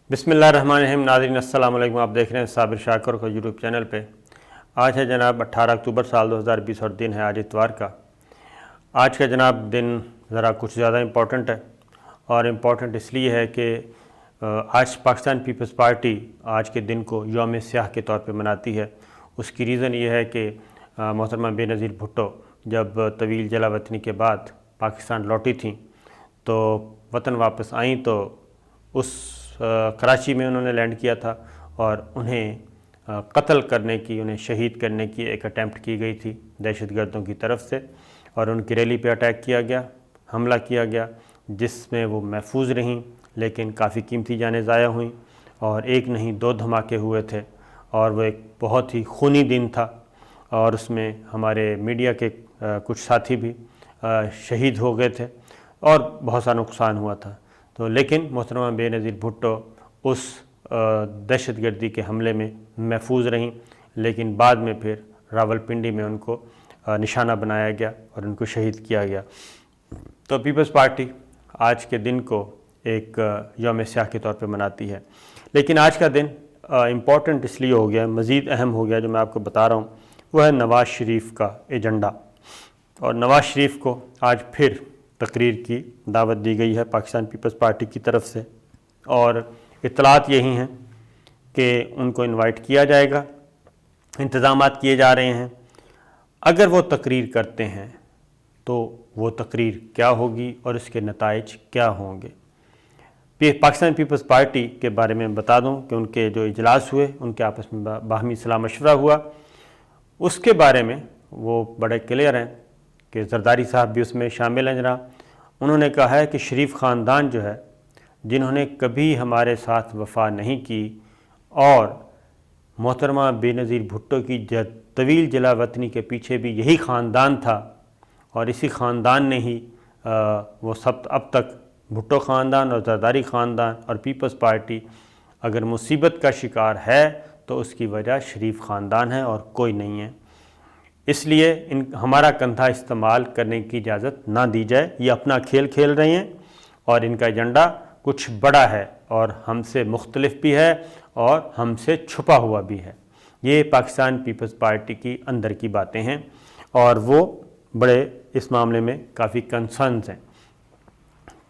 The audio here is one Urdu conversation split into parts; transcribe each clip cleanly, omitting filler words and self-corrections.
بسم اللہ الرحمن الرحیم۔ ناظرین السلام علیکم، آپ دیکھ رہے ہیں صابر شاکر کو یوٹیوب چینل پہ۔ آج ہے جناب 18 اکتوبر سال 2020 اور دن ہے آج اتوار کا۔ آج کا جناب دن ذرا کچھ زیادہ امپورٹنٹ ہے، اور امپورٹنٹ اس لیے ہے کہ آج پاکستان پیپلز پارٹی آج کے دن کو یوم سیاہ کے طور پہ مناتی ہے۔ اس کی ریزن یہ ہے کہ محترمہ بے نظیر بھٹو جب طویل جلا وطنی کے بعد پاکستان لوٹی تھیں تو وطن واپس آئیں تو اس کراچی میں انہوں نے لینڈ کیا تھا، اور انہیں قتل کرنے کی، انہیں شہید کرنے کی ایک اٹیمپٹ کی گئی تھی دہشت گردوں کی طرف سے، اور ان کی ریلی پہ اٹیک کیا گیا، حملہ کیا گیا، جس میں وہ محفوظ رہیں، لیکن کافی قیمتی جانیں ضائع ہوئیں، اور ایک نہیں دو دھماکے ہوئے تھے، اور وہ ایک بہت ہی خونی دن تھا، اور اس میں ہمارے میڈیا کے کچھ ساتھی بھی شہید ہو گئے تھے اور بہت سا نقصان ہوا تھا۔ تو لیکن محترمہ بے نظیر بھٹو اس دہشت گردی کے حملے میں محفوظ رہیں، لیکن بعد میں پھر راولپنڈی میں ان کو نشانہ بنایا گیا اور ان کو شہید کیا گیا۔ تو پیپلز پارٹی آج کے دن کو ایک یوم سیاہ کے طور پہ مناتی ہے، لیکن آج کا دن امپورٹنٹ اس لیے ہو گیا، مزید اہم ہو گیا، جو میں آپ کو بتا رہا ہوں وہ ہے نواز شریف کا ایجنڈا۔ اور نواز شریف کو آج پھر تقریر کی دعوت دی گئی ہے پاکستان پیپلز پارٹی کی طرف سے، اور اطلاعات یہی ہیں کہ ان کو انوائٹ کیا جائے گا، انتظامات کیے جا رہے ہیں۔ اگر وہ تقریر کرتے ہیں تو وہ تقریر کیا ہوگی اور اس کے نتائج کیا ہوں گے؟ پاکستان پیپلز پارٹی کے بارے میں بتا دوں کہ ان کے جو اجلاس ہوئے، ان کے آپس میں باہمی صلاح مشورہ ہوا، اس کے بارے میں وہ بڑے کلیئر ہیں کہ زرداری صاحب بھی اس میں شامل ہیں۔ جناب انہوں نے کہا ہے کہ شریف خاندان جو ہے، جنہوں نے کبھی ہمارے ساتھ وفا نہیں کی، اور محترمہ بے نظیر بھٹو کی طویل جلا وطنی کے پیچھے بھی یہی خاندان تھا، اور اسی خاندان نے ہی وہ سب اب تک بھٹو خاندان اور زرداری خاندان اور پیپلز پارٹی اگر مصیبت کا شکار ہے تو اس کی وجہ شریف خاندان ہے اور کوئی نہیں ہے۔ اس لیے ہمارا کندھا استعمال کرنے کی اجازت نہ دی جائے۔ یہ اپنا کھیل کھیل رہے ہیں، اور ان کا ایجنڈا کچھ بڑا ہے، اور ہم سے مختلف بھی ہے، اور ہم سے چھپا ہوا بھی ہے۔ یہ پاکستان پیپلز پارٹی کی اندر کی باتیں ہیں، اور وہ بڑے اس معاملے میں کافی کنسرنز ہیں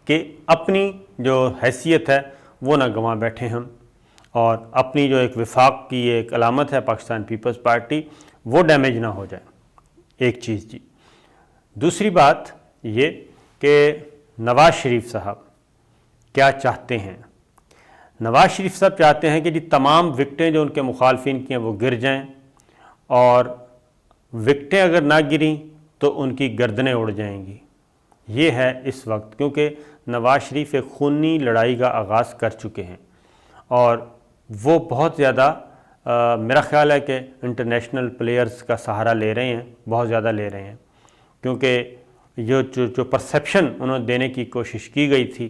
کہ اپنی جو حیثیت ہے وہ نہ گنوا بیٹھیں ہم، اور اپنی جو ایک وفاق کی ایک علامت ہے پاکستان پیپلز پارٹی، وہ ڈیمیج نہ ہو جائے۔ ایک چیز جی۔ دوسری بات یہ کہ نواز شریف صاحب کیا چاہتے ہیں؟ نواز شریف صاحب چاہتے ہیں کہ جی تمام وکٹیں جو ان کے مخالفین کی ہیں وہ گر جائیں، اور وکٹیں اگر نہ گریں تو ان کی گردنیں اڑ جائیں گی۔ یہ ہے اس وقت، کیونکہ نواز شریف ایک خونی لڑائی کا آغاز کر چکے ہیں، اور وہ بہت زیادہ میرا خیال ہے کہ انٹرنیشنل پلیئرز کا سہارا لے رہے ہیں، بہت زیادہ لے رہے ہیں، کیونکہ جو پرسیپشن انہوں نے دینے کی کوشش کی گئی تھی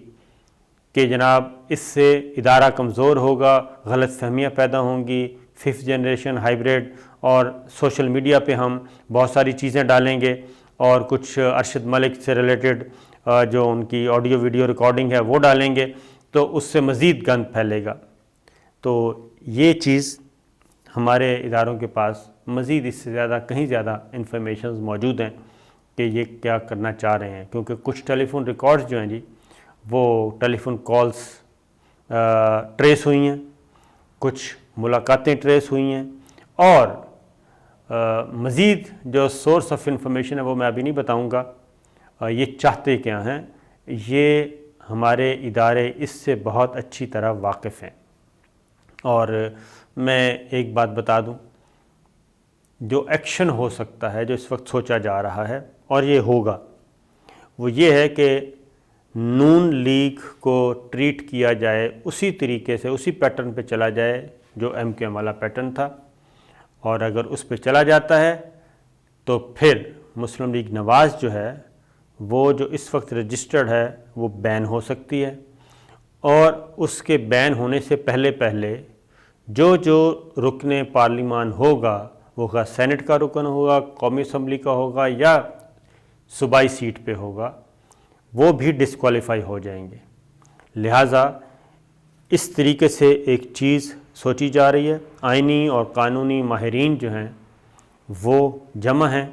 کہ جناب اس سے ادارہ کمزور ہوگا، غلط فہمیاں پیدا ہوں گی، 5th جنریشن ہائیبریڈ، اور سوشل میڈیا پہ ہم بہت ساری چیزیں ڈالیں گے، اور کچھ ارشد ملک سے ریلیٹڈ جو ان کی آڈیو ویڈیو ریکارڈنگ ہے وہ ڈالیں گے، تو اس سے مزید گند پھیلے گا۔ تو یہ چیز ہمارے اداروں کے پاس مزید اس سے زیادہ کہیں زیادہ انفارمیشنز موجود ہیں کہ یہ کیا کرنا چاہ رہے ہیں، کیونکہ کچھ ٹیلی فون ریکارڈز جو ہیں جی، وہ ٹیلی فون کالز ٹریس ہوئی ہیں، کچھ ملاقاتیں ٹریس ہوئی ہیں، اور مزید جو سورس آف انفارمیشن ہے وہ میں ابھی نہیں بتاؤں گا۔ یہ چاہتے کیا ہیں، یہ ہمارے ادارے اس سے بہت اچھی طرح واقف ہیں۔ اور میں ایک بات بتا دوں، جو ایکشن ہو سکتا ہے، جو اس وقت سوچا جا رہا ہے اور یہ ہوگا، وہ یہ ہے کہ نون لیگ کو ٹریٹ کیا جائے اسی طریقے سے، اسی پیٹرن پہ چلا جائے جو ایم کیو ایم والا پیٹرن تھا، اور اگر اس پہ چلا جاتا ہے تو پھر مسلم لیگ نواز جو ہے وہ جو اس وقت رجسٹرڈ ہے وہ بین ہو سکتی ہے، اور اس کے بین ہونے سے پہلے جو رکن پارلیمان ہوگا، وہ سینٹ کا رکن ہوگا، قومی اسمبلی کا ہوگا، یا صوبائی سیٹ پہ ہوگا، وہ بھی ڈسکوالیفائی ہو جائیں گے۔ لہٰذا اس طریقے سے ایک چیز سوچی جا رہی ہے۔ آئینی اور قانونی ماہرین جو ہیں وہ جمع ہیں۔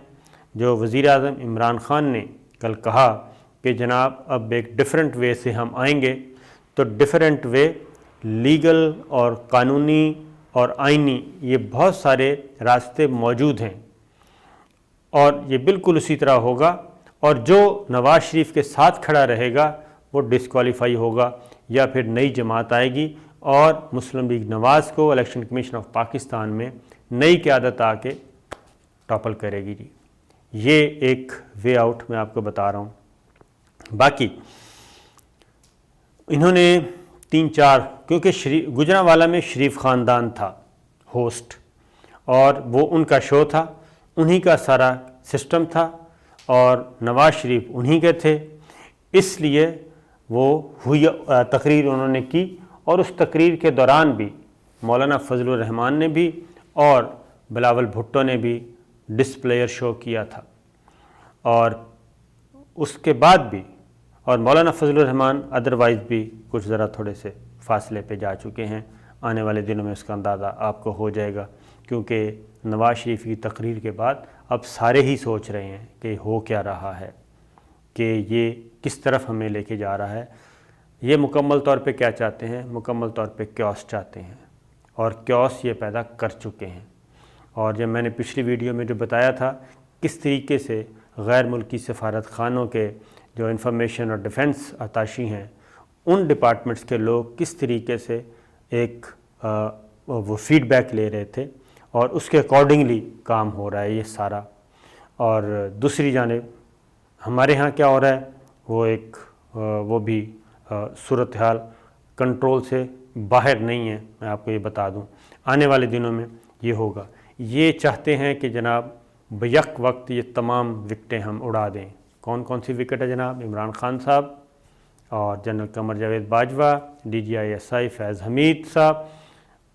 جو وزیر اعظم عمران خان نے کل کہا کہ جناب اب ایک ڈیفرنٹ وے سے ہم آئیں گے، تو ڈیفرنٹ وے لیگل اور قانونی اور آئینی یہ بہت سارے راستے موجود ہیں، اور یہ بالکل اسی طرح ہوگا، اور جو نواز شریف کے ساتھ کھڑا رہے گا وہ ڈسکوالیفائی ہوگا، یا پھر نئی جماعت آئے گی اور مسلم لیگ نواز کو الیکشن کمیشن آف پاکستان میں نئی قیادت آ کے ٹاپل کرے گی۔ جی یہ ایک وے آؤٹ میں آپ کو بتا رہا ہوں۔ باقی انہوں نے 3-4 کیونکہ گجرانوالہ میں شریف خاندان تھا ہوسٹ، اور وہ ان کا شو تھا، انہی کا سارا سسٹم تھا، اور نواز شریف انہی کے تھے، اس لیے وہ تقریر انہوں نے کی، اور اس تقریر کے دوران بھی مولانا فضل الرحمان نے بھی اور بلاول بھٹو نے بھی ڈسپلیئر شو کیا تھا، اور اس کے بعد بھی، اور مولانا فضل الرحمان ادروائز بھی کچھ ذرا تھوڑے سے فاصلے پہ جا چکے ہیں۔ آنے والے دنوں میں اس کا اندازہ آپ کو ہو جائے گا، کیونکہ نواز شریف کی تقریر کے بعد اب سارے ہی سوچ رہے ہیں کہ ہو کیا رہا ہے، کہ یہ کس طرف ہمیں لے کے جا رہا ہے۔ یہ مکمل طور پہ کیا چاہتے ہیں؟ مکمل طور پہ کیوس چاہتے ہیں، اور کیوس یہ پیدا کر چکے ہیں۔ اور جب میں نے پچھلی ویڈیو میں جو بتایا تھا کس طریقے سے غیر ملکی سفارت خانوں کے جو انفارمیشن اور ڈیفنس اتاشی ہیں، ان ڈپارٹمنٹس کے لوگ کس طریقے سے ایک وہ فیڈ بیک لے رہے تھے، اور اس کے اکارڈنگلی کام ہو رہا ہے یہ سارا۔ اور دوسری جانب ہمارے ہاں کیا ہو رہا ہے، وہ بھی صورتحال کنٹرول سے باہر نہیں ہے۔ میں آپ کو یہ بتا دوں آنے والے دنوں میں یہ ہوگا۔ یہ چاہتے ہیں کہ جناب بیک وقت یہ تمام وکٹیں ہم اڑا دیں۔ کون کون سی وکٹ ہے جناب؟ عمران خان صاحب اور جنرل قمر جاوید باجوہ، DGI فیض حمید صاحب،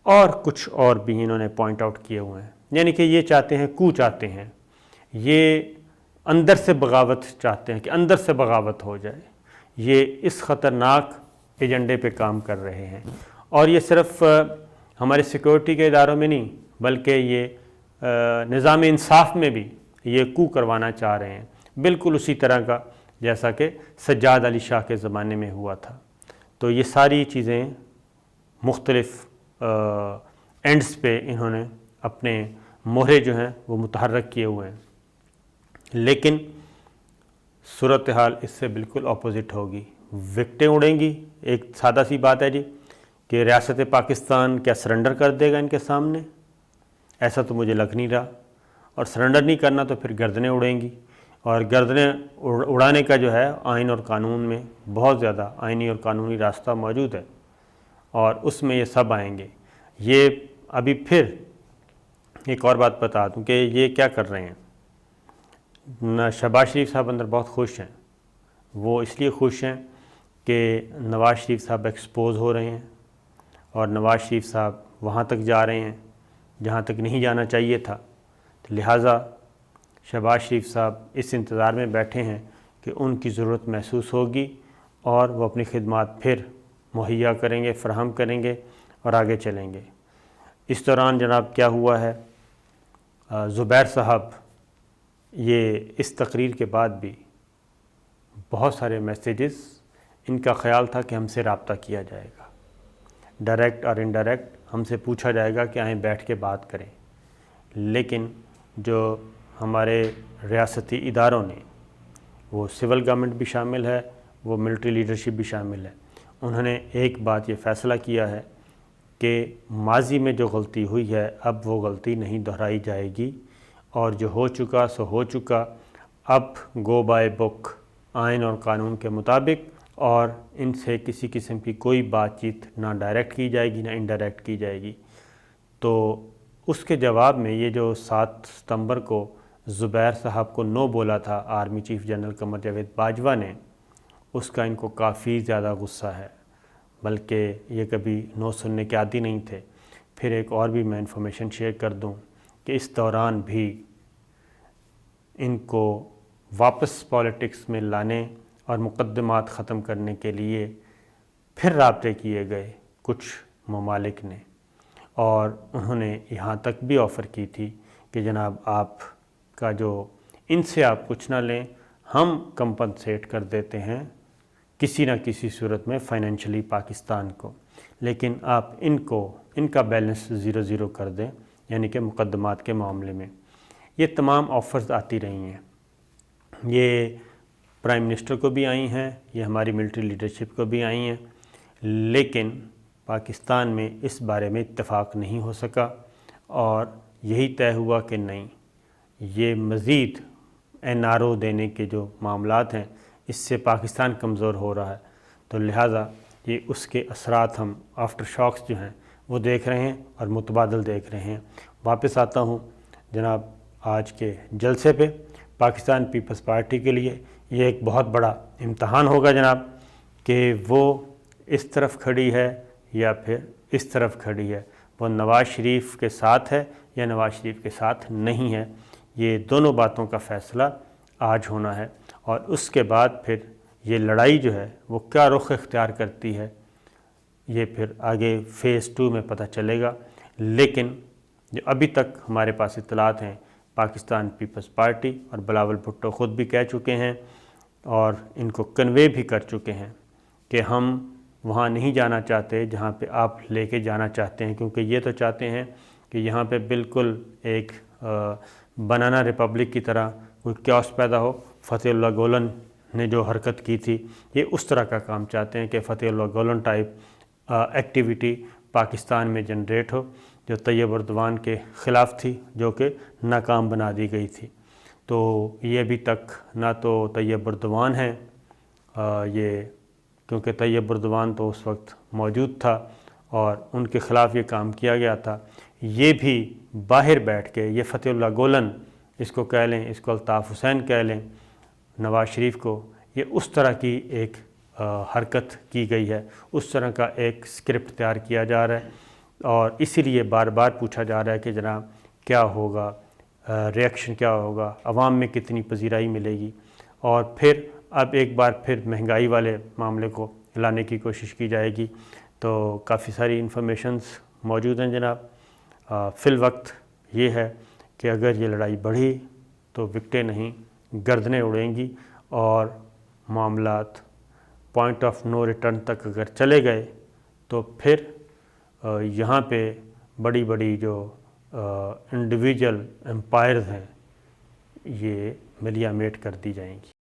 اور کچھ اور بھی انہوں نے پوائنٹ آؤٹ کیے ہوئے ہیں۔ یعنی کہ یہ چاہتے ہیں، چاہتے ہیں، یہ اندر سے بغاوت چاہتے ہیں کہ اندر سے بغاوت ہو جائے۔ یہ اس خطرناک ایجنڈے پہ کام کر رہے ہیں، اور یہ صرف ہمارے سیکورٹی کے اداروں میں نہیں بلکہ یہ نظام انصاف میں بھی یہ کروانا چاہ رہے ہیں، بالکل اسی طرح کا جیسا کہ سجاد علی شاہ کے زمانے میں ہوا تھا۔ تو یہ ساری چیزیں مختلف اینڈز پہ انہوں نے اپنے مہرے جو ہیں وہ متحرک کیے ہوئے ہیں، لیکن صورتحال اس سے بالکل اپوزٹ ہوگی۔ وکٹیں اڑیں گی۔ ایک سادہ سی بات ہے جی کہ ریاست پاکستان کیا سرنڈر کر دے گا ان کے سامنے؟ ایسا تو مجھے لگ نہیں رہا، اور سرنڈر نہیں کرنا تو پھر گردنیں اڑیں گی، اور گردنیں اڑانے کا جو ہے آئین اور قانون میں بہت زیادہ آئینی اور قانونی راستہ موجود ہے، اور اس میں یہ سب آئیں گے۔ یہ ابھی پھر ایک اور بات بتا دوں کہ یہ کیا کر رہے ہیں۔ شہباز شریف صاحب اندر بہت خوش ہیں۔ وہ اس لیے خوش ہیں کہ نواز شریف صاحب ایکسپوز ہو رہے ہیں، اور نواز شریف صاحب وہاں تک جا رہے ہیں جہاں تک نہیں جانا چاہیے تھا، لہٰذا شہباز شریف صاحب اس انتظار میں بیٹھے ہیں کہ ان کی ضرورت محسوس ہوگی اور وہ اپنی خدمات پھر مہیا کریں گے، فراہم کریں گے اور آگے چلیں گے۔ اس دوران جناب کیا ہوا ہے، زبیر صاحب یہ اس تقریر کے بعد بھی بہت سارے میسیجز، ان کا خیال تھا کہ ہم سے رابطہ کیا جائے گا، ڈائریکٹ اور انڈائریکٹ ہم سے پوچھا جائے گا کہ آئیں بیٹھ کے بات کریں، لیکن جو ہمارے ریاستی اداروں نے، وہ سول گورنمنٹ بھی شامل ہے، وہ ملٹری لیڈرشپ بھی شامل ہے، انہوں نے ایک بات یہ فیصلہ کیا ہے کہ ماضی میں جو غلطی ہوئی ہے اب وہ غلطی نہیں دہرائی جائے گی، اور جو ہو چکا سو ہو چکا، اب گو بائی بک، آئین اور قانون کے مطابق، اور ان سے کسی قسم کی کوئی بات چیت نہ ڈائریکٹ کی جائے گی نہ انڈائریکٹ کی جائے گی۔ تو اس کے جواب میں یہ جو 7 ستمبر کو زبیر صاحب کو نو بولا تھا army chief general Qamar Javed Bajwa نے، اس کا ان کو کافی زیادہ غصہ ہے، بلکہ یہ کبھی نو سننے کے عادی نہیں تھے۔ پھر ایک اور بھی میں انفارمیشن شیئر کر دوں کہ اس دوران بھی ان کو واپس پالیٹکس میں لانے اور مقدمات ختم کرنے کے لیے پھر رابطے کیے گئے کچھ ممالک نے، اور انہوں نے یہاں تک بھی آفر کی تھی کہ جناب آپ کا جو ان سے آپ کچھ نہ لیں، ہم کمپنسیٹ کر دیتے ہیں کسی نہ کسی صورت میں فائنینشلی پاکستان کو، لیکن آپ ان کا بیلنس 0-0 کر دیں، یعنی کہ مقدمات کے معاملے میں۔ یہ تمام آفرز آتی رہی ہیں، یہ پرائم منسٹر کو بھی آئی ہیں، یہ ہماری ملٹری لیڈرشپ کو بھی آئی ہیں، لیکن پاکستان میں اس بارے میں اتفاق نہیں ہو سکا، اور یہی طے ہوا کہ نہیں، یہ مزید NRO دینے کے جو معاملات ہیں اس سے پاکستان کمزور ہو رہا ہے، تو لہٰذا یہ اس کے اثرات ہم آفٹر شاکس جو ہیں وہ دیکھ رہے ہیں اور متبادل دیکھ رہے ہیں۔ واپس آتا ہوں جناب آج کے جلسے پہ۔ پاکستان پیپلز پارٹی کے لیے یہ ایک بہت بڑا امتحان ہوگا جناب، کہ وہ اس طرف کھڑی ہے یا پھر اس طرف کھڑی ہے، وہ نواز شریف کے ساتھ ہے یا نواز شریف کے ساتھ نہیں ہے۔ یہ دونوں باتوں کا فیصلہ آج ہونا ہے، اور اس کے بعد پھر یہ لڑائی جو ہے وہ کیا رخ اختیار کرتی ہے، یہ پھر آگے فیز 2 میں پتہ چلے گا۔ لیکن جو ابھی تک ہمارے پاس اطلاعات ہیں، پاکستان پیپلز پارٹی اور بلاول بھٹو خود بھی کہہ چکے ہیں اور ان کو کنوے بھی کر چکے ہیں کہ ہم وہاں نہیں جانا چاہتے جہاں پہ آپ لے کے جانا چاہتے ہیں، کیونکہ یہ تو چاہتے ہیں کہ یہاں پہ بالکل ایک بنانا ریپبلک کی طرح کوئی کیوس پیدا ہو۔ فتح اللہ گولن نے جو حرکت کی تھی، یہ اس طرح کا کام چاہتے ہیں کہ فتح اللہ گولن ٹائپ ایکٹیویٹی پاکستان میں جنریٹ ہو، جو طیب اردوان کے خلاف تھی، جو کہ ناکام بنا دی گئی تھی۔ تو یہ ابھی تک نہ تو طیب اردوان ہیں، یہ کیونکہ طیب اردوان تو اس وقت موجود تھا اور ان کے خلاف یہ کام کیا گیا تھا، یہ بھی باہر بیٹھ کے، یہ فتح اللہ گولن اس کو کہہ لیں، اس کو الطاف حسین کہہ لیں، نواز شریف کو، یہ اس طرح کی ایک حرکت کی گئی ہے، اس طرح کا ایک اسکرپٹ تیار کیا جا رہا ہے، اور اسی لیے بار بار پوچھا جا رہا ہے کہ جناب کیا ہوگا، ریئیکشن کیا ہوگا، عوام میں کتنی پذیرائی ملے گی، اور پھر اب ایک بار پھر مہنگائی والے معاملے کو لانے کی کوشش کی جائے گی۔ تو کافی ساری انفارمیشنز موجود ہیں جناب۔ فی الوقت یہ ہے کہ اگر یہ لڑائی بڑھی تو وکٹیں نہیں، گردنیں اڑیں گی، اور معاملات پوائنٹ آف نو ریٹرن تک اگر چلے گئے تو پھر یہاں پہ بڑی بڑی جو انڈیویجول امپائرز ہیں یہ ملیامیٹ کر دی جائیں گی۔